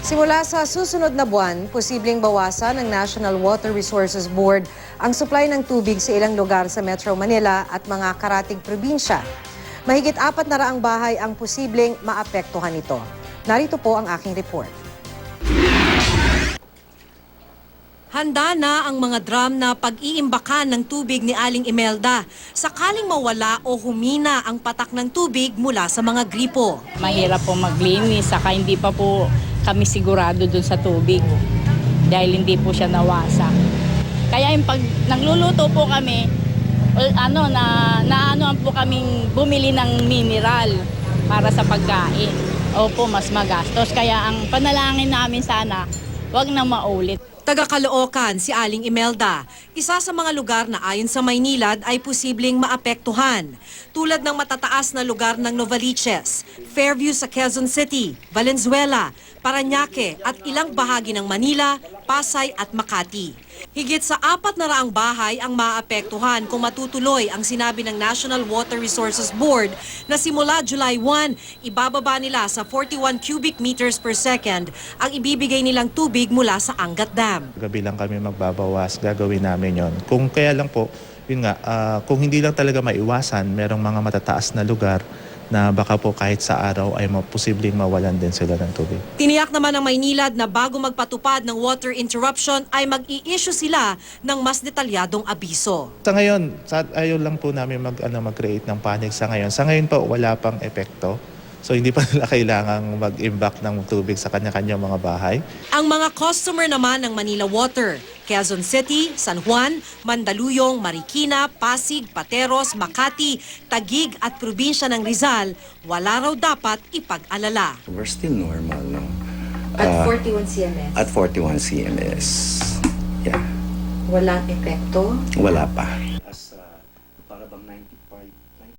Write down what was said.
Simula sa susunod na buwan, posibleng bawasan ng National Water Resources Board ang supply ng tubig sa ilang lugar sa Metro Manila at mga karatig probinsya. Mahigit 400 bahay ang posibleng maapektuhan nito. Narito po ang aking report. Handa na ang mga drum na pag-iimbakan ng tubig ni Aling Imelda sakaling mawala o humina ang patak ng tubig mula sa mga gripo. Mahirap po maglinis, saka hindi pa po kami sigurado dun sa tubig dahil hindi po siya nawasak. Kaya yung pag nagluluto po kami, naanoan po kaming bumili ng mineral para sa pagkain. Opo, mas magastos. Kaya ang panalangin namin sana, wag na maulit. Taga Caloocan si Aling Imelda, isa sa mga lugar na ayon sa Maynilad ay posibleng maapektuhan. Tulad ng matataas na lugar ng Novaliches, Fairview sa Quezon City, Valenzuela, Parañaque at ilang bahagi ng Manila, Pasay at Makati. Higit sa 400 bahay ang maapektuhan kung matutuloy ang sinabi ng National Water Resources Board na simula July 1, ibababa nila sa 41 cubic meters per second ang ibibigay nilang tubig mula sa Angat Dam. Gabi lang kami magbabawas, gagawin namin yon. Kung kaya lang po, yun nga, kung hindi lang talaga maiwasan, merong mga matataas na lugar na baka po kahit sa araw ay posibleng mawalan din sila ng tubig. Tiniyak naman ng Maynilad na bago magpatupad ng water interruption ay mag-i-issue sila ng mas detalyadong abiso. Sa ngayon, ayaw lang po namin mag-create ng panic sa ngayon. Sa ngayon po, wala pang epekto. So hindi pa nila kailangang mag-imbak ng tubig sa kanya-kanyang mga bahay. Ang mga customer naman ng Manila Water, Quezon City, San Juan, Mandaluyong, Marikina, Pasig, Pateros, Makati, Taguig at probinsya ng Rizal, wala raw dapat ipag-alala. We're still normal, no? At 41 CMS? At 41 CMS. Yeah. Walang epekto? Wala pa.